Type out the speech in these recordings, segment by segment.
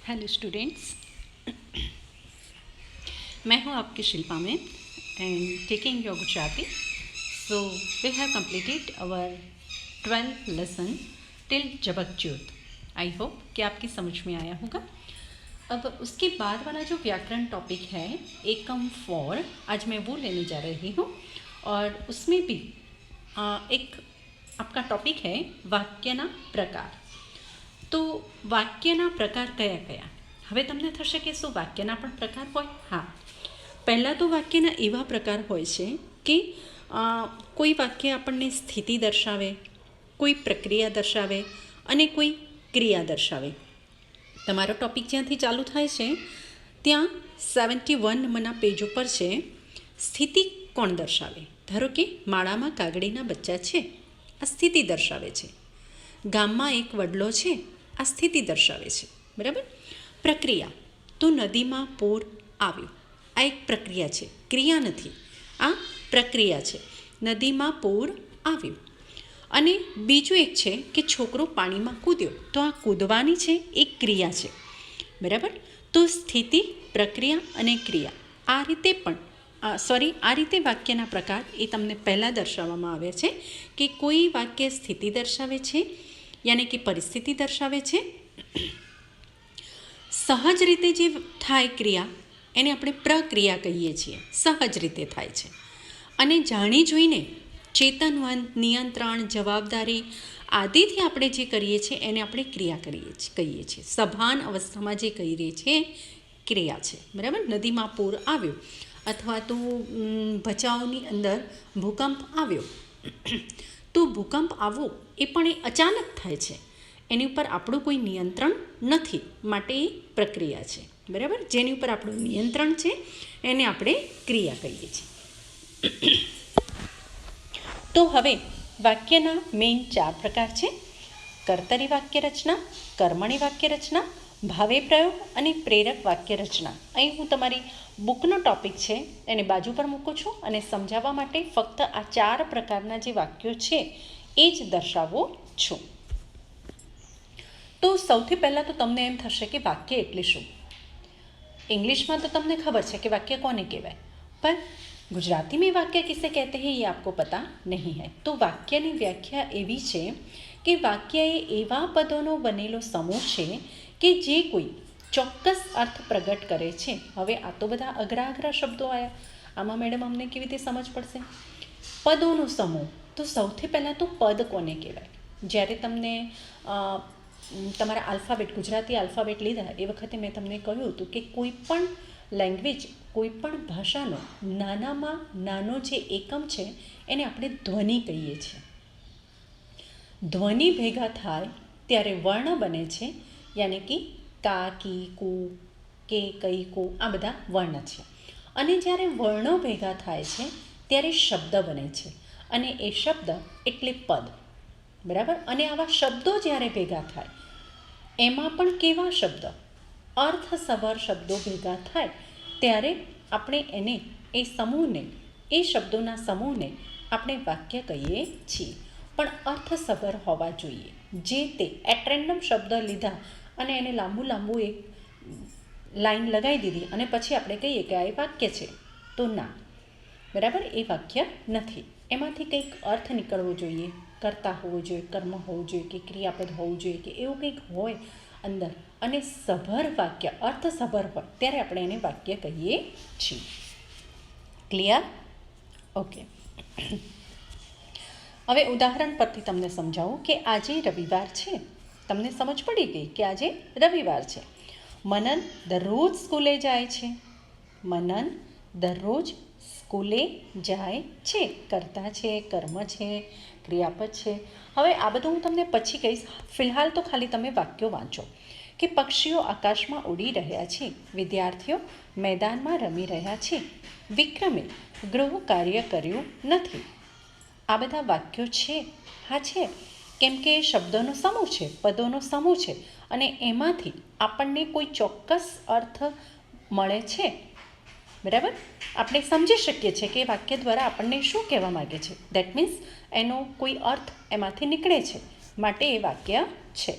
Hello students, मैं हूं आपकी शिल्पा में and taking your Gujarati. So we have completed our 12th lesson till जबकच्यूत. आई होप कि आपकी समझ में आया होगा. अब उसके बाद वाला जो व्याकरण टॉपिक है एकम फॉर, आज मैं वो लेने जा रही हूँ. और उसमें भी एक आपका टॉपिक है वाक्यना प्रकार. तो વાક્યના પ્રકાર કયા કયા? હવે તમને થશે કે શું વાક્યના પણ પ્રકાર હોય? હા, પહેલાં તો વાક્યના એવા પ્રકાર હોય છે કે કોઈ વાક્ય આપણને સ્થિતિ દર્શાવે, કોઈ પ્રક્રિયા દર્શાવે અને કોઈ ક્રિયા દર્શાવે. તમારો ટૉપિક જ્યાંથી ચાલુ થાય છે ત્યાં 71 નંબરના પેજ ઉપર છે સ્થિતિ કોણ દર્શાવે. ધારો કે માળામાં કાગડીના બચ્ચા છે, આ સ્થિતિ દર્શાવે છે. ગામમાં એક વડલો છે, આ સ્થિતિ દર્શાવે છે. બરાબર. પ્રક્રિયા તો નદીમાં પૂર આવ્યું, આ એક પ્રક્રિયા છે, ક્રિયા નથી, આ પ્રક્રિયા છે. નદીમાં પૂર આવ્યું. અને બીજું એક છે કે છોકરો પાણીમાં કૂદ્યો, તો આ કૂદવાની છે એક ક્રિયા છે. બરાબર. તો સ્થિતિ, પ્રક્રિયા અને ક્રિયા આ રીતે પણ આ રીતે વાક્યના પ્રકાર એ તમને પહેલાં દર્શાવવામાં આવે છે કે કોઈ વાક્ય સ્થિતિ દર્શાવે છે, યાની કે પરિસ્થિતિ દર્શાવે છે. સહજ રીતે જે થાય ક્રિયા એને આપણે પ્રક્રિયા કહીએ છીએ, સહજ રીતે થાય છે. અને જાણી જોઈને ચેતનવંત, નિયંત્રણ, જવાબદારી આદિથી આપણે જે કરીએ છીએ એને આપણે ક્રિયા કહીએ છીએ. સભાન અવસ્થામાં જે કરીએ છીએ ક્રિયા છે. બરાબર. નદીમાં પૂર આવ્યું અથવા તો ભચાઉની અંદર ભૂકંપ આવ્યો, તો ભૂકંપ આવવો એ પણ એ અચાનક થાય છે, એની ઉપર આપણું કોઈ નિયંત્રણ નથી, માટે એ પ્રક્રિયા છે. બરાબર. જેની ઉપર આપણું નિયંત્રણ છે એને આપણે ક્રિયા કહીએ છીએ. તો હવે વાક્યના મેઇન 4 પ્રકાર છે: કર્તરી વાક્ય રચના, કર્મણી વાક્ય રચના, ભાવે પ્રયોગ અને પ્રેરક વાક્ય રચના. અહીં હું તમારી બુકનો ટૉપિક છે એને બાજુ પર મૂકું છું અને સમજાવવા માટે ફક્ત આ 4 પ્રકારના જે વાક્યો છે એ જ દર્શાવું છું. તો સૌથી પહેલાં તો તમને એમ થશે કે વાક્ય એટલે શું. इंग्लिश में तो તમને खबर है कि वाक्य कोने कहवाय, पर गुजराती में वाक्य किसे कहते हैं ये आपको पता नहीं है. तो वाक्य की व्याख्या एवी है कि वाक्य ए एवा पदों बनेलो समूह है कि जे कोई ચોક્કસ અર્થ પ્રગટ કરે છે. હવે આ તો બધા અઘરા અઘરા શબ્દો આવ્યા, આમાં મેડમ અમને કેવી રીતે સમજ પડશે? પદોનો સમૂહ. તો સૌથી પહેલાં તો પદ કોને કહેવાય? જ્યારે તમને તમારા આલ્ફાબેટ, ગુજરાતી આલ્ફાબેટ લીધા એ વખતે મેં તમને કહ્યું હતું કે કોઈ પણ લેંગ્વેજ, કોઈ પણ ભાષાનો નાનામાં નાનો જે એકમ છે એને આપણે ધ્વનિ કહીએ છીએ. ધ્વનિ ભેગા થાય ત્યારે વર્ણ બને છે, યાની કે કા, કી, કુ, કે, કઈ, કો, આ બધા વર્ણ છે. અને જ્યારે વર્ણો ભેગા થાય છે ત્યારે શબ્દ બને છે, અને એ શબ્દ એટલે પદ. બરાબર. અને આવા શબ્દો જ્યારે ભેગા થાય, એમાં પણ કેવા શબ્દ, અર્થસભર શબ્દો ભેગા થાય ત્યારે આપણે એને, એ સમૂહને, એ શબ્દોના સમૂહને આપણે વાક્ય કહીએ છીએ. પણ અર્થસભર હોવા જોઈએ. જે તે એટ રેન્ડમ શબ્દ લીધા અને એને લાંબુ લાંબુ એક લાઈન લગાવી દીધી અને પછી આપણે કહીએ કે આ એ વાક્ય છે, તો ના. બરાબર. એ વાક્ય નથી. એમાંથી કંઈક અર્થ નીકળવો જોઈએ, કરતા હોવું જોઈએ, કર્મ હોવું જોઈએ, કે ક્રિયાપદ હોવું જોઈએ, કે એવું કંઈક હોય અંદર. અને સભર વાક્ય, અર્થસભર હોય ત્યારે આપણે એને વાક્ય કહીએ છીએ. ક્લિયર? ઓકે. હવે ઉદાહરણ પરથી તમને સમજાવું કે આજે રવિવાર છે. તમને સમજ પડી ગઈ કે આજે રવિવાર છે. મનન દરરોજ સ્કૂલે જાય છે. મનન દરરોજ સ્કૂલે જાય છે. કર્તા છે, કર્મ છે, ક્રિયાપદ છે. હવે આ બધું હું તમને પછી કહીશ. ફિલહાલ તો ખાલી તમે વાક્યો વાંચો કે પક્ષીઓ આકાશમાં ઉડી રહ્યા છે, વિદ્યાર્થીઓ મેદાનમાં રમી રહ્યા છે, વિક્રમે ગૃહ કાર્ય કર્યું નથી. આ બધા વાક્યો છે. હા છે, કેમ કે શબ્દોનો સમૂહ છે, પદોનો સમૂહ છે, અને એમાંથી આપણને કોઈ ચોક્કસ અર્થ મળે છે. બરાબર. આપણે સમજી શકીએ છીએ કે વાક્ય દ્વારા આપણને શું કહેવા માગે છે. દેટ મીન્સ એનો કોઈ અર્થ એમાંથી નીકળે છે, માટે એ વાક્ય છે.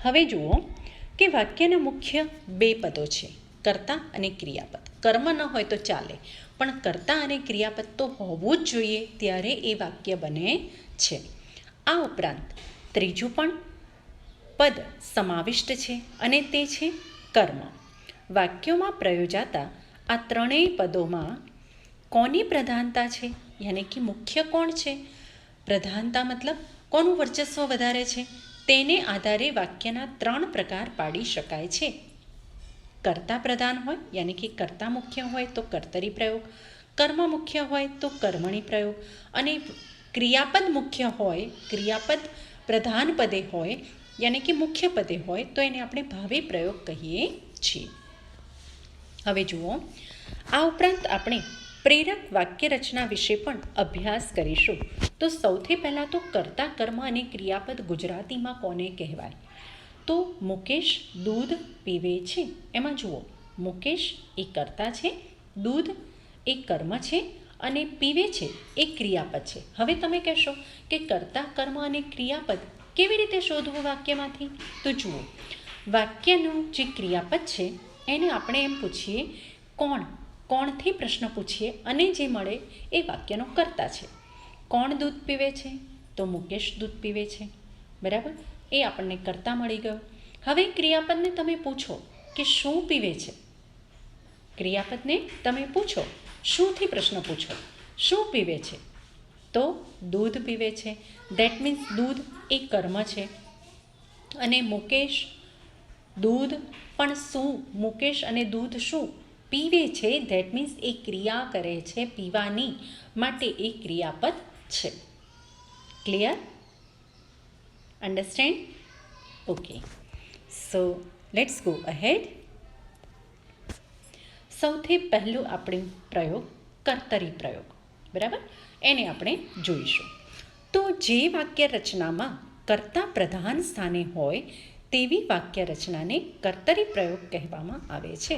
હવે જુઓ કે વાક્યના મુખ્ય બે પદો છે, કર્તા અને ક્રિયાપદ. કર્મ ન હોય તો ચાલે, પણ કર્તા અને ક્રિયાપદ તો હોવું જ જોઈએ, ત્યારે એ વાક્ય બને છે. આ ઉપરાંત ત્રીજું પણ પદ સમાવિષ્ટ છે અને તે છે કર્મ. વાક્યોમાં પ્રયોજાતા આ ત્રણેય પદોમાં કોની પ્રધાનતા છે, યાની કે મુખ્ય કોણ છે? પ્રધાનતા મતલબ કોનું વર્ચસ્વ વધારે છે, તેને આધારે વાક્યના 3 પ્રકાર પાડી શકાય છે. કર્તા પ્રધાન હોય, યાની કે કર્તા મુખ્ય હોય તો કર્તરી પ્રયોગ, કર્મ મુખ્ય હોય તો કર્મણી પ્રયોગ, અને ક્રિયાપદ મુખ્ય હોય, ક્રિયાપદ પ્રધાન પદે હોય, યાની કે મુખ્ય પદે હોય તો એને આપણે ભાવે પ્રયોગ કહીએ છીએ. હવે જુઓ, આ ઉપરાંત આપણે પ્રેરક વાક્ય રચના વિશે પણ અભ્યાસ કરીશું. તો સૌથી પહેલાં તો કર્તા, કર્મ અને ક્રિયાપદ ગુજરાતીમાં કોને કહેવાય? તો મુકેશ દૂધ પીવે છે. એમાં જુઓ, મુકેશ એ કર્તા છે, દૂધ એ કર્મ છે અને પીવે છે એ ક્રિયાપદ છે. હવે તમે કહેશો કે કર્તા, કર્મ અને ક્રિયાપદ કેવી રીતે શોધવું વાક્યમાંથી? તો જુઓ, વાક્યનું જે ક્રિયાપદ છે એને આપણે એમ પૂછીએ કોણથી પ્રશ્ન પૂછીએ અને જે મળે એ વાક્યનો કર્તા છે. કોણ દૂધ પીવે છે? તો મુકેશ દૂધ પીવે છે, બરાબર, એ આપણને કર્તા મળી ગયો. હવે ક્રિયાપદને તમે પૂછો કે શું પીવે છે? ક્રિયાપદને તમે પૂછો, શુંથી પ્રશ્ન પૂછો, શું પીવે છે? તો દૂધ પીવે છે. દેટ મીન્સ દૂધ એ કર્મ છે. અને મુકેશ દૂધ પણ શું, મુકેશ અને દૂધ શું પીવે છે, ધેટ મીન્સ એ ક્રિયા કરે છે પીવાની, માટે એ ક્રિયાપદ છે. Clear? Understand? Okay, so let's go ahead. સૌથી પહેલું આપણું પ્રયોગ કર્તરી પ્રયોગ, બરાબર, એને આપણે જોઈશું. તો જે વાક્ય રચનામાં કર્તા પ્રધાન સ્થાને હોય તેવી વાક્ય રચનાને કર્તરી પ્રયોગ કહેવામાં આવે છે.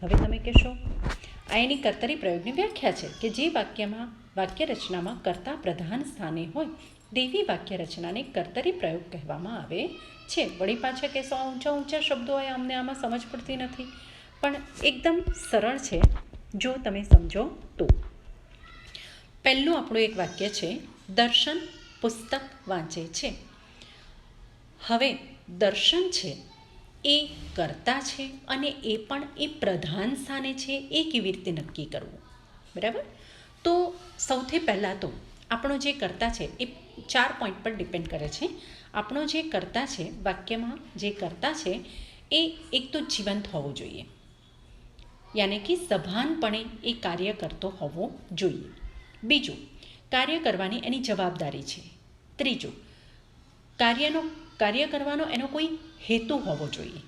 હવે તમે કહેશો, આ એની કર્તરી પ્રયોગની વ્યાખ્યા છે કે જે વાક્ય રચનામાં કર્તા પ્રધાન સ્થાને હોય તેવી વાક્ય રચનાને કર્તરી પ્રયોગ કહેવામાં આવે છે. વળી પાછા કહેશો, આ ઊંચા ઊંચા શબ્દો હોય, અમને આમાં સમજ પડતી નથી, પણ એકદમ સરળ છે જો તમે સમજો તો. પહેલું આપણું એક વાક્ય છે, દર્શન પુસ્તક વાંચે છે. હવે દર્શન છે એ કર્તા છે અને એ પણ એ પ્રધાન સ્થાને છે, એ કેવી રીતે નક્કી કરવું? બરાબર, તો સૌથી પહેલાં તો આપણો જે કર્તા છે એ 4 પોઈન્ટ પર ડિપેન્ડ કરે છે. આપણો જે કર્તા છે, વાક્યમાં જે કર્તા છે એ એક તો જીવંત હોવો જોઈએ, યાની કે સભાનપણે એ કાર્ય કરતો હોવો જોઈએ. બીજું, કાર્ય કરવાની એની જવાબદારી છે. ત્રીજું, કાર્ય કરવાનો એનો કોઈ હેતુ હોવો જોઈએ,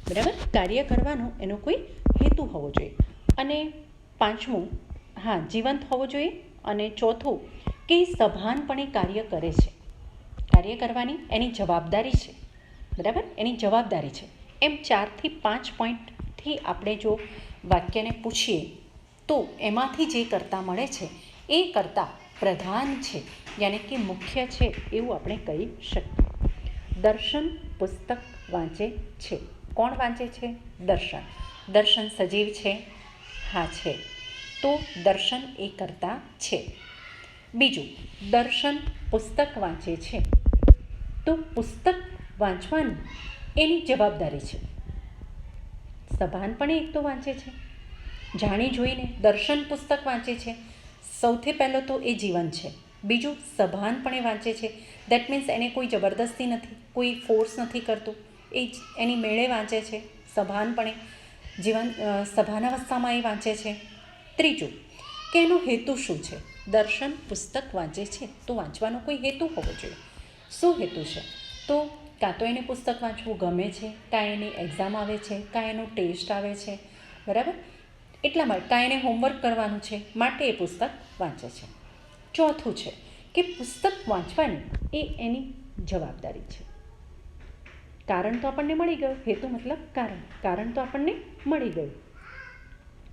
બરાબર, કાર્ય કરવાનો એનો કોઈ હેતુ હોવો જોઈએ. અને પાંચમું, હા, જીવંત હોવો જોઈએ. અને ચોથું કે સભાનપણે કાર્ય કરે છે, કાર્ય કરવાની એની જવાબદારી છે, બરાબર, એની જવાબદારી છે. એમ 4 થી 5 પોઈન્ટથી આપણે જો વાક્યને પૂછીએ તો એમાંથી જે કર્તા મળે છે એ કર્તા પ્રધાન છે, યાની કે મુખ્ય છે એવું આપણે કહી શકીએ. દર્શન પુસ્તક વાંચે છે. કોણ વાંચે છે? દર્શન. દર્શન સજીવ છે? હા છે, તો દર્શન એ કર્તા છે. બીજું, દર્શન પુસ્તક વાંચે છે, તો પુસ્તક વાંચવાની એની જવાબદારી છે. સભાનપણે એક તો વાંચે છે, જાણી જોઈને. દર્શન પુસ્તક વાંચે છે, સૌથી પહેલો તો એ જીવન છે. બીજું, સભાનપણે વાંચે છે, દેટ મીન્સ એને કોઈ જબરદસ્તી નથી, કોઈ ફોર્સ નથી કરતું, એ એની મેળે વાંચે છે, સભાનપણે સભાનાવસ્થામાં એ વાંચે છે. ત્રીજું, કે એનો હેતુ શું છે? દર્શન પુસ્તક વાંચે છે તો વાંચવાનો કોઈ હેતુ હોવો જોઈએ. શું હેતુ છે? તો કાં તો એને પુસ્તક વાંચવું ગમે છે, કાં એની એક્ઝામ આવે છે, કાં એનો ટેસ્ટ આવે છે, બરાબર, એટલા માટે, કાં એને હોમવર્ક કરવાનું છે, માટે એ પુસ્તક વાંચે છે. ચોથું છે કે પુસ્તક વાંચવાની એ એની જવાબદારી છે. કારણ તો આપણને મળી ગયું, હેતુ મતલબ કારણ તો આપણને મળી ગયું,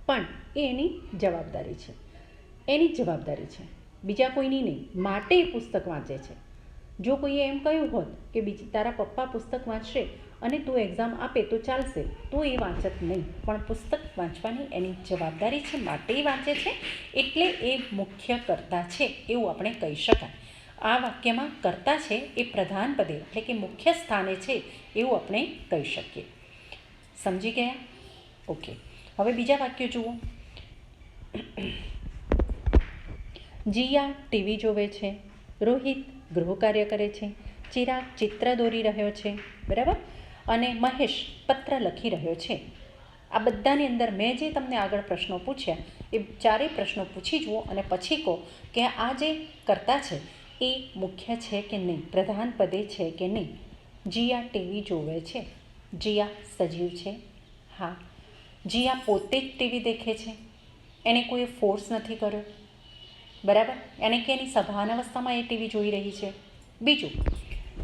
પણ એ એની જવાબદારી છે, એની જવાબદારી છે, બીજા કોઈની નહીં, માટે એ પુસ્તક વાંચે છે. જો કોઈએ એમ કહ્યું હોત કે તારા પપ્પા પુસ્તક વાંચશે અને તું એક્ઝામ આપે તો ચાલશે, તો એ વાંચત નહીં. પણ પુસ્તક વાંચવાની એની જવાબદારી છે, માટે એ વાંચે છે, એટલે એ મુખ્ય કર્તા છે એવું આપણે કહી શકાય. આ વાક્યમાં કર્તા છે એ પ્રધાન પદે એટલે કે મુખ્ય સ્થાને છે એવું આપણે કહી શકીએ. સમજી ગયા? ઓકે. હવે બીજા વાક્યો જુઓ. જીયા ટીવી જોવે છે, રોહિત ગૃહ કાર્ય કરે છે, ચિરાગ ચિત્ર દોરી રહ્યો છે, બરાબર, અને મહેશ પત્ર લખી રહ્યો છે. આ બધાની અંદર મેં જે તમને આગળ પ્રશ્નો પૂછ્યા એ ચારેય પ્રશ્નો પૂછી જુઓ અને પછી કહો કે આ જે કર્તા છે એ મુખ્ય છે કે નહીં, પ્રધાન પદે છે કે નહીં. જીયા ટીવી જોવે છે. જીયા સજીવ છે? હા. જીયા પોતે જ ટીવી દેખે છે, એને કોઈ ફોર્સ નથી કર્યો, બરાબર, એને કે એની સભાન અવસ્થામાં એ ટીવી જોઈ રહી છે. બીજું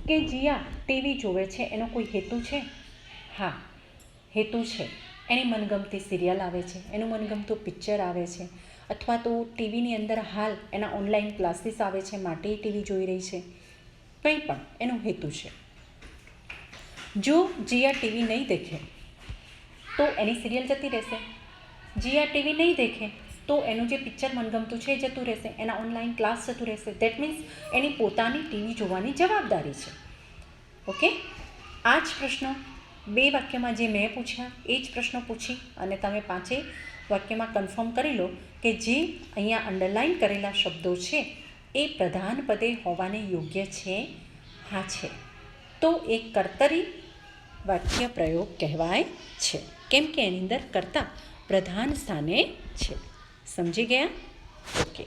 કે જીયા ટીવી જોવે છે એનો કોઈ હેતુ છે? હા, હેતુ છે. એની મનગમતી સિરિયલ આવે છે, એનું મનગમતું પિક્ચર આવે છે, અથવા તો ટીવીની અંદર હાલ એના ઓનલાઈન ક્લાસીસ આવે છે માટે એ ટીવી જોઈ રહી છે. કંઈ પણ એનો હેતુ છે. જો જીયા ટીવી નહીં દેખે તો એની સિરિયલ જતી રહેશે. જીયા ટીવી નહીં દેખે તો એનું જે પિક્ચર મનગમતું છે એ જતું રહેશે, એના ઓનલાઈન ક્લાસ જતું રહેશે. દેટ મીન્સ એની પોતાની ટીવી જોવાની જવાબદારી છે. ઓકે. આ જ પ્રશ્નો બે વાક્યમાં જે મેં પૂછ્યા એ જ પ્રશ્નો પૂછી અને તમે પાંચેય વાક્યમાં કન્ફર્મ કરી લો કે જે અહીંયા અંડરલાઇન કરેલા શબ્દો છે એ પ્રધાન પદે હોવાને યોગ્ય છે? હા છે. તો એ કર્તરી વાક્ય પ્રયોગ કહેવાય છે, કેમ કે એની અંદર કર્તા પ્રધાન સ્થાને છે. સમજી ગયા? ઓકે.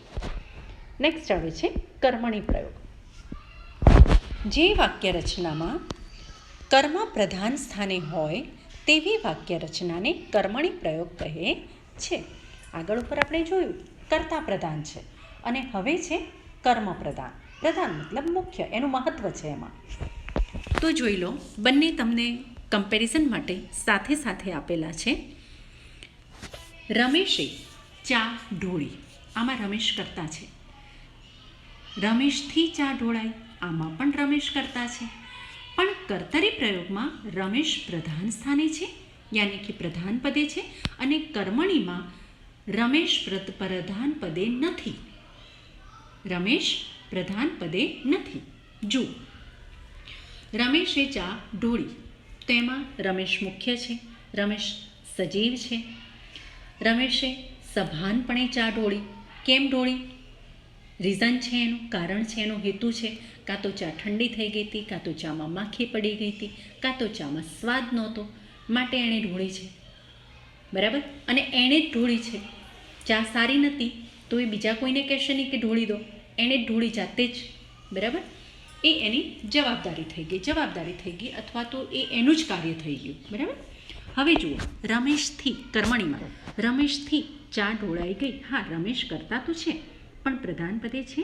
નેક્સ્ટ આવે છે કર્મણી પ્રયોગ. જે વાક્ય રચનામાં કર્મ પ્રધાન સ્થાને હોય તેવી વાક્ય રચનાને કર્મણી પ્રયોગ કહે છે. આગળ ઉપર આપણે જોયું કર્તા પ્રધાન છે અને હવે છે કર્મ પ્રધાન. પ્રધાન મતલબ મુખ્ય, એનું મહત્ત્વ છે એમાં. તો જોઈ લો, બંને તમને કમ્પેરિઝન માટે સાથે સાથે આપેલા છે. રમેશે ચા ઢોળી, આમાં રમેશ કરતા છે. રમેશથી ચા ઢોળાઈ, આમાં પણ રમેશ કરતા છે. પણ કર્તરી પ્રયોગમાં રમેશ પ્રધાન સ્થાને છે, યાની કે પ્રધાન પદે છે, અને કર્મણીમાં રમેશ પ્રધાન પદે નથી. રમેશ પ્રધાન પદે નથી. જુઓ, રમેશે ચા ઢોળી, તેમાં રમેશ મુખ્ય છે, રમેશ સજીવ છે. રમેશે સભાનપણે ચા ઢોળી. કેમ ઢોળી? રીઝન છે એનું, કારણ છે, એનો હેતુ છે. કાં તો ચા ઠંડી થઈ ગઈ હતી, કાં તો ચામાં માખી પડી ગઈ હતી, કાં તો ચામાં સ્વાદ નહોતો, માટે એણે ઢોળી છે, બરાબર. અને એણે જ ઢોળી છે. ચા સારી નહોતી તો એ બીજા કોઈને કહેશે નહીં કે ઢોળી દો, એણે જ ઢોળી જાતે જ, બરાબર. એ એની જવાબદારી થઈ ગઈ અથવા તો એ એનું જ કાર્ય થઈ ગયું, બરાબર. હવે જુઓ, રમેશથી કર્મણીમાં રમેશથી ચા ઢોળાઈ ગઈ. હા, રમેશ કરતા તો છે પણ પ્રધાન પદે છે.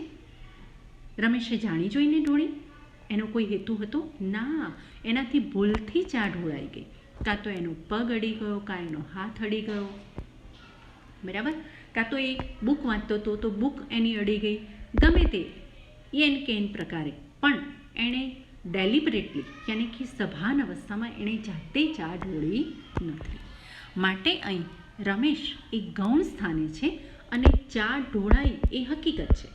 રમેશે જાણી જોઈને ઢોળી, એનો કોઈ હેતુ હતો? ના, એનાથી ભૂલથી ચા ઢોળાઈ ગઈ. કાં તો એનો પગ અડી ગયો, કાં એનો હાથ અડી ગયો, બરાબર. કાં તો એ બુક વાંચતો હતો તો બુક એની અડી ગઈ, ગમે તે એન કે એન પ્રકારે, પણ એણે ડેલિબરેટલી યાની કે સભાન અવસ્થામાં એણે જાતે ચા ઢોળી નથી. માટે અહીં રમેશ એ ગૌણ સ્થાને છે અને ચા ઢોળાઈ એ હકીકત છે.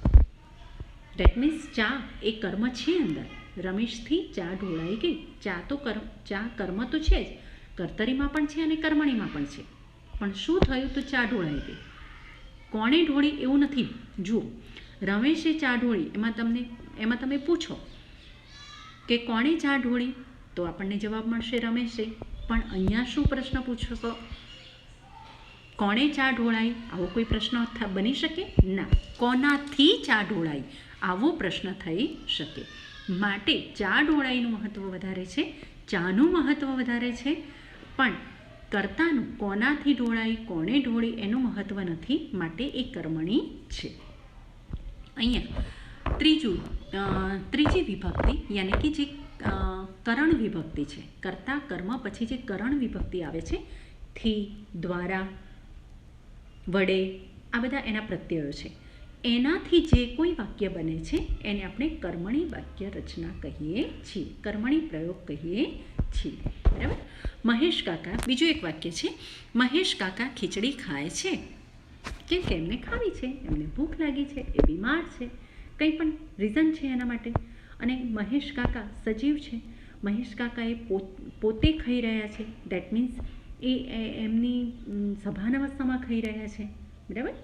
ડેટ મીન્સ ચા એ કર્મ છે અંદર. રમેશથી ચા ઢોળાઈ ગઈ. ચા કર્મ તો છે જ, કર્તરીમાં પણ છે અને કર્મણીમાં પણ છે. પણ શું થયું? તો ચા ઢોળાઈ ગઈ. કોણે ઢોળી એવું નથી. જુઓ, રમેશે ચા ઢોળી, એમાં તમે પૂછો કે કોણે ચા ઢોળી, તો આપણને જવાબ મળશે રમેશે. પણ અહીંયા શું પ્રશ્ન પૂછશો? કોણે ચા ઢોળાઈ? આવો કોઈ પ્રશ્ન બની શકે ના. કોનાથી ચા ઢોળાઈ આવો પ્રશ્ન થઈ શકે. માટે ચા ઢોળાઈનું મહત્ત્વ વધારે છે, ચાનું મહત્ત્વ વધારે છે, પણ કર્તાનું કોનાથી ઢોળાઈ, કોણે ઢોળી એનું મહત્ત્વ નથી. માટે એ કર્મણી છે. અહીંયા ત્રીજી વિભક્તિ યાની કે જે કરણ વિભક્તિ છે, કર્તા કર્મ પછી જે કરણ વિભક્તિ આવે છે, થી, દ્વારા, વડે, આ બધા એના પ્રત્યયો છે. એનાથી જે કોઈ વાક્ય બને છે એને આપણે કર્મણી વાક્ય રચના કહીએ છીએ, કર્મણી પ્રયોગ કહીએ છીએ. બરાબર. મહેશ કાકા, બીજું એક વાક્ય છે, મહેશ કાકા ખીચડી ખાય છે કેમ કે એમને ખાવી છે, એમને ભૂખ લાગી છે, એ બીમાર છે, કંઈ પણ રીઝન છે એના માટે. અને મહેશ કાકા સજીવ છે, મહેશ કાકા એ પોતે ખાઈ રહ્યા છે, દેટ મીન્સ એ એમની સભાન અવસ્થામાં ખાઈ રહ્યા છે. બરાબર.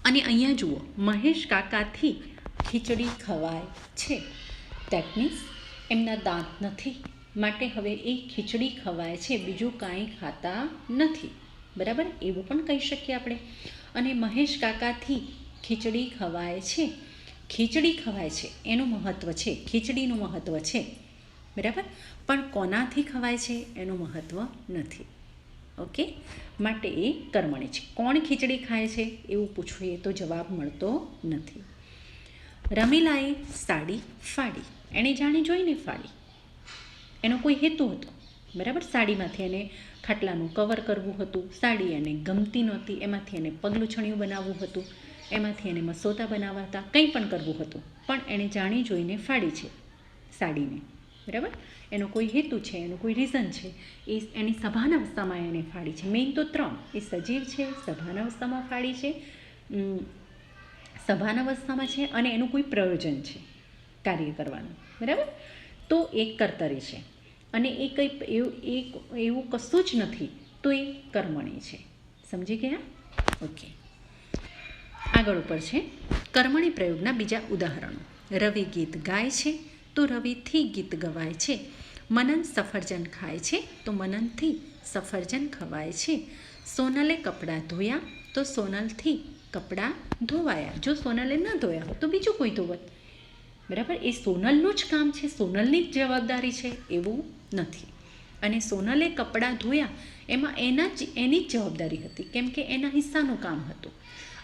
અને અહીંયા જુઓ, મહેશ કાકાથી ખીચડી ખવાય છે, દેટ મીન્સ એમના દાંત નથી માટે હવે એ ખીચડી ખવાય છે, બીજું કાંઈ ખાતા નથી. બરાબર, એવું પણ કહી શકીએ આપણે. અને મહેશ કાકાથી ખીચડી ખવાય છે, ખીચડી ખવાય છે એનું મહત્ત્વ છે, ખીચડીનું મહત્ત્વ છે. બરાબર, પણ કોનાથી ખવાય છે એનું મહત્ત્વ નથી. ઓકે, માટે એ કર્મણી છે. કોણ ખીચડી ખાય છે એવું પૂછવું તો જવાબ મળતો નથી. રમીલાએ સાડી ફાડી, એણે જાણી જોઈને ફાડી, એનો કોઈ હેતુ હતો. બરાબર, સાડીમાંથી એને ખાટલાનું કવર કરવું હતું, સાડી એને ગમતી નહોતી, એમાંથી એને પગલુંછણિયું બનાવવું હતું, એમાંથી એને મસોતા બનાવવા હતા, કંઈ પણ કરવું હતું, પણ એણે જાણી જોઈને ફાડી છે સાડીને. બરાબર, એનો કોઈ હેતુ છે, એનું કોઈ રીઝન છે, એ એની સભાન અવસ્થામાં એને ફાડી છે. મેઇન તો 3, એ સજીવ છે, સભાન અવસ્થામાં ફાડી છે, સભાન અવસ્થામાં છે, અને એનું કોઈ પ્રયોજન છે કાર્ય કરવાનું. બરાબર, તો એ કર્તરી છે. અને એ કંઈ એવું કશું જ નથી તો એ કર્મણી છે. સમજી ગયા? ઓકે, આગળ ઉપર છે કર્મણી પ્રયોગના બીજા ઉદાહરણો. રવિ ગીત ગાય છે તો રવિથી ગીત ગવાય છે. મનન સફરજન ખાય છે તો મનનથી સફરજન ખવાય છે. સોનલે કપડાં ધોયા તો સોનલથી કપડાં ધોવાયા. જો સોનલે ન ધોયા હોત તો બીજું કોઈ ધોવત. બરાબર, એ સોનલનું જ કામ છે, સોનલની જ જવાબદારી છે એવું નથી. અને સોનલે કપડાં ધોયા એમાં એની જ જવાબદારી હતી, કેમ કે એના હિસ્સાનું કામ હતું,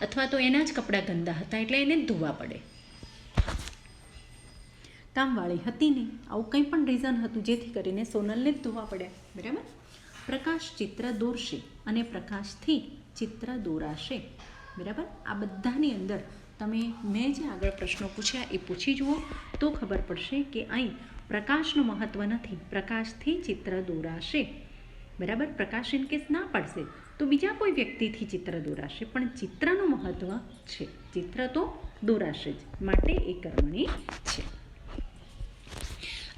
અથવા તો એના જ કપડાં ગંદા હતા એટલે એને જ ધોવા પડે. કામવાળી હતી નહીં, આવું કંઈ પણ રીઝન હતું જેથી કરીને સોનલને જ ધોવા પડ્યા. બરાબર. પ્રકાશ ચિત્ર દોરશે અને પ્રકાશથી ચિત્ર દોરાશે. બરાબર, આ બધાની અંદર તમે મેં જે આગળ પ્રશ્નો પૂછ્યા એ પૂછી જુઓ તો ખબર પડશે કે અહીં પ્રકાશનું મહત્ત્વ નથી, પ્રકાશથી ચિત્ર દોરાશે. બરાબર, પ્રકાશ ઇન કેસ ના પડશે તો બીજા કોઈ વ્યક્તિથી ચિત્ર દોરાશે, પણ ચિત્રનું મહત્ત્વ છે, ચિત્ર તો દોરાશે જ, માટે એ કર્મણી છે.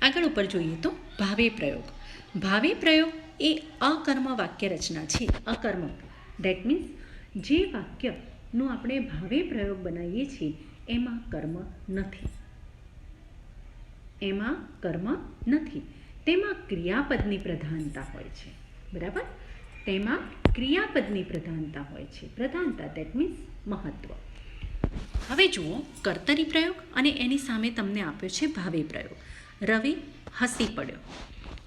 આગળ ઉપર જોઈએ તો ભાવે પ્રયોગ. ભાવે પ્રયોગ એ અકર્મ વાક્ય રચના છે. અકર્મ દેટ મીન્સ જે વાક્યનું આપણે ભાવે પ્રયોગ બનાવીએ છીએ એમાં કર્મ નથી, એમાં કર્મ નથી, તેમાં ક્રિયાપદની પ્રધાનતા હોય છે. બરાબર, તેમાં ક્રિયાપદની પ્રધાનતા હોય છે. પ્રધાનતા દેટ મીન્સ મહત્ત્વ. હવે જુઓ કર્તરી પ્રયોગ અને એની સામે તમને આપ્યો છે ભાવે પ્રયોગ. રવિ હસી પડ્યો,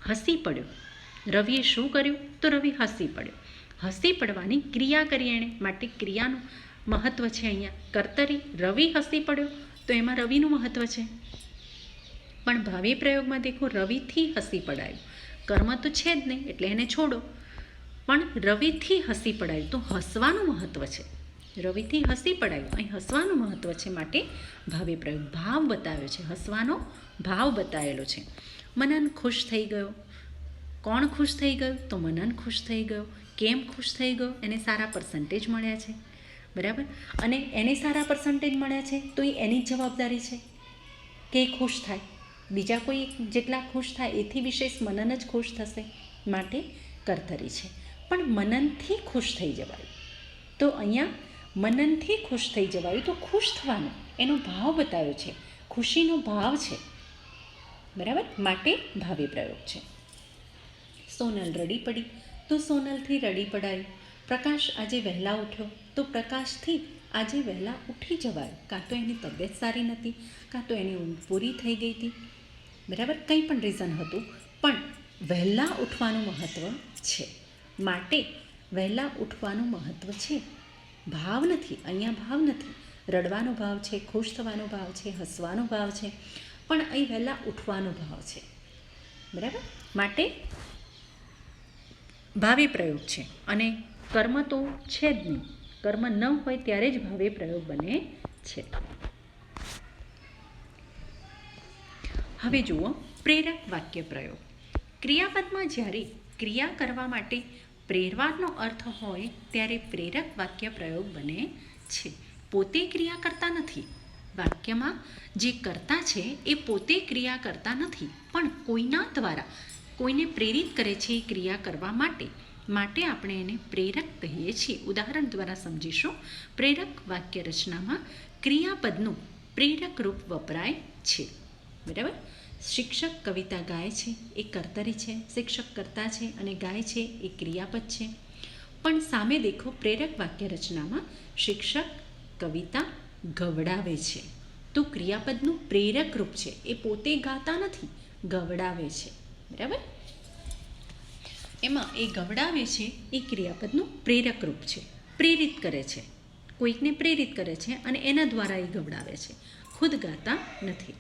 હસી પડ્યો. રવિએ શું કર્યું તો રવિ હસી પડ્યો. હસી પડવાની ક્રિયા કરી એણે, માટે ક્રિયાનું મહત્ત્વ છે અહીંયા. કર્તરી રવિ હસી પડ્યો તો એમાં રવિનું મહત્ત્વ છે. પણ ભાવે પ્રયોગમાં દેખો રવિથી હસી પડાયું, કર્મ તો છે જ નહીં એટલે એને છોડો, પણ રવિથી હસી પડાયું તો હસવાનું મહત્ત્વ છે. રવિથી હસી પડાયું, અહીં હસવાનું મહત્ત્વ છે, માટે ભાવે પ્રયોગ. ભાવ બતાવ્યો છે, હસવાનો ભાવ બતાવેલો છે. મનન ખુશ થઈ ગયો. કોણ ખુશ થઈ ગયું તો મનન ખુશ થઈ ગયો. કેમ ખુશ થઈ ગયો? એને સારા પર્સન્ટેજ મળ્યા છે. બરાબર, અને એને સારા પર્સન્ટેજ મળ્યા છે તો એ એની જ જવાબદારી છે કે એ ખુશ થાય. બીજા કોઈ જેટલા ખુશ થાય એથી વિશેષ મનન જ ખુશ થશે, માટે કર્તરી છે. પણ મનનથી ખુશ થઈ જવાયું તો અહીંયા મનનથી ખુશ થઈ જવાયું તો ખુશ થવાનું એનો ભાવ બતાવ્યો છે, ખુશીનો ભાવ છે. બરાબર, માટે ભાવે પ્રયોગ છે. સોનલ રડી પડી તો સોનલથી રડી પડાયું. પ્રકાશ આજે વહેલા ઉઠ્યો તો પ્રકાશથી આજે વહેલા ઉઠી જવાયું. કાં તો એની તબિયત સારી નહોતી, કાં તો એની ઊંઘ પૂરી થઈ ગઈ હતી. બરાબર, કંઈ પણ રીઝન હતું, પણ વહેલા ઉઠવાનું મહત્ત્વ છે, માટે વહેલા ઉઠવાનું મહત્ત્વ છે. ભાવ નથી, અહીંયા ભાવ નથી. રડવાનો ભાવ છે, ખુશ થવાનો ભાવ છે, હસવાનો ભાવ છે, પણ અહીં વહેલા ઉઠવાનો ભાવ છે. બરાબર, માટે ભાવે પ્રયોગ છે. અને કર્મ તો છે જ નહીં, કર્મ ન હોય ત્યારે જ ભાવે પ્રયોગ બને છે. હવે જુઓ પ્રેરક વાક્ય પ્રયોગ. ક્રિયાપદમાં જ્યારે ક્રિયા કરવા માટે પ્રેરવાનો અર્થ હોય ત્યારે પ્રેરક વાક્ય પ્રયોગ બને છે. પોતે ક્રિયા કરતા નથી. વાક્યમાં જે કર્તા છે એ પોતે ક્રિયા કરતા નથી, પણ કોઈના દ્વારા કોઈને પ્રેરિત કરે છે એ ક્રિયા કરવા માટે આપણે એને પ્રેરક કહીએ છીએ. ઉદાહરણ દ્વારા સમજીશું. પ્રેરક વાક્ય રચનામાં ક્રિયાપદનું પ્રેરક રૂપ વપરાય છે. બરાબર. શિક્ષક કવિતા ગાય છે એ કર્તરી છે, શિક્ષક કર્તા છે અને ગાય છે એ ક્રિયાપદ છે. પણ સામે દેખો પ્રેરક વાક્ય રચનામાં શિક્ષક કવિતા ગવડાવે છે, તો ક્રિયાપદનું પ્રેરક રૂપ છે એ પોતે ગાતા નથી, ગવડાવે છે. બરાબર. એમાં એ ગવડાવે છે એ ક્રિયાપદનું પ્રેરક રૂપ છે, પ્રેરિત કરે છે, કોઈકને પ્રેરિત કરે છે અને એના દ્વારા એ ગવડાવે છે, ખુદ ગાતા નથી.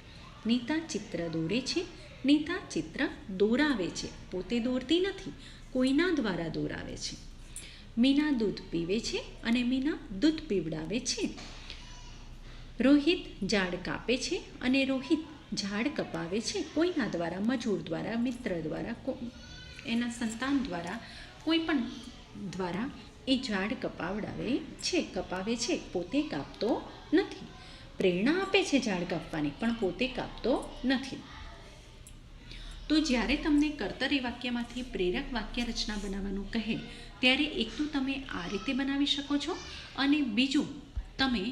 નીતા ચિત્ર દોરે છે, નીતા ચિત્ર દોરાવે છે, પોતે દોરતી નથી, કોઈના દ્વારા દોરાવે છે. મીના દૂધ પીવે છે અને મીના દૂધ પીવડાવે છે. રોહિત ઝાડ કાપે છે અને રોહિત ઝાડ કપાવે છે, કોઈના દ્વારા, મજૂર દ્વારા, મિત્ર દ્વારા, એના સંતાન દ્વારા, કોઈ પણ દ્વારા એ ઝાડ કપાવે છે, પોતે કાપતો નથી. પ્રેરણા આપે છે ઝાડ કાપવાની, પણ પોતે કાપતો નથી. તો જ્યારે તમને કર્તરી વાક્યમાંથી પ્રેરક વાક્ય રચના બનાવવાનું કહે ત્યારે એક તો તમે આ રીતે બનાવી શકો છો અને બીજું તમે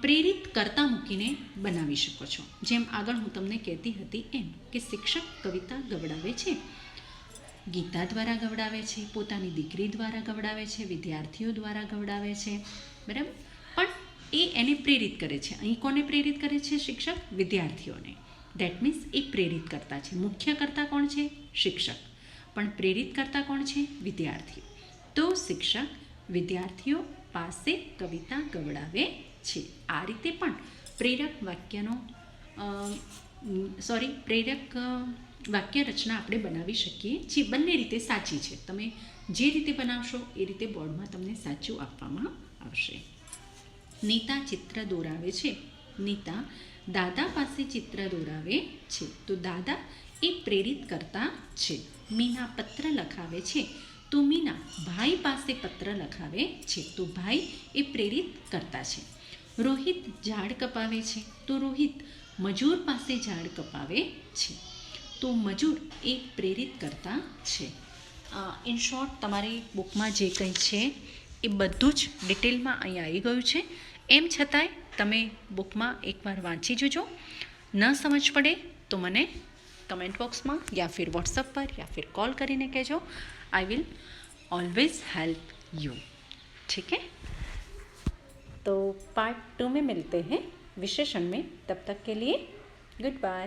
પ્રેરિત કર્તા મૂકીને બનાવી શકો છો. જેમ આગળ હું તમને કહેતી હતી એમ કે શિક્ષક કવિતા ગવડાવે છે, ગીતા દ્વારા ગવડાવે છે, પોતાની દીકરી દ્વારા ગવડાવે છે, વિદ્યાર્થીઓ દ્વારા ગવડાવે છે. બરાબર. પણ એ એને પ્રેરિત કરે છે. અહીં કોને પ્રેરિત કરે છે? શિક્ષક વિદ્યાર્થીઓને. દેટ મીન્સ એ પ્રેરિત કરતા છે. મુખ્ય કરતા કોણ છે? શિક્ષક. પણ પ્રેરિત કરતા કોણ છે? વિદ્યાર્થીઓ. તો શિક્ષક વિદ્યાર્થીઓ પાસે કવિતા ગવડાવે છે. આ રીતે પણ પ્રેરક વાક્ય રચના આપણે બનાવી શકીએ છીએ. બંને રીતે સાચી છે. તમે જે રીતે બનાવશો એ રીતે બોર્ડમાં તમને સાચું આપવામાં આવશે. નીતા ચિત્ર દોરાવે છે. નીતા દાદા પાસે ચિત્ર દોરાવે છે, તો દાદા એ પ્રેરિત કરતા છે. મીના પત્ર લખાવે છે, તો મીના ભાઈ પાસે પત્ર લખાવે છે, તો ભાઈ એ પ્રેરિત કરતા છે. રોહિત ઝાડ કપાવે છે, તો રોહિત મજૂર પાસે ઝાડ કપાવે છે, તો મજૂર એ પ્રેરિત કરતા છે. ઇન શોર્ટ તમારી બુકમાં જે કંઈ છે એ બધું જ ડિટેલમાં અહીં આવી ગયું છે. એમ છતાંય તમે બુકમાં એકવાર વાંચી જજો. ન સમજ પડે તો મને કમેન્ટ બોક્સમાં યા ફિર व्हाट्सएप पर या फिर कॉल કરીને કહેજો. I will always help you. ठीक है. तो पार्ट 2 में मिलते हैं विशेषण में. तब तक के लिए गुड बाय.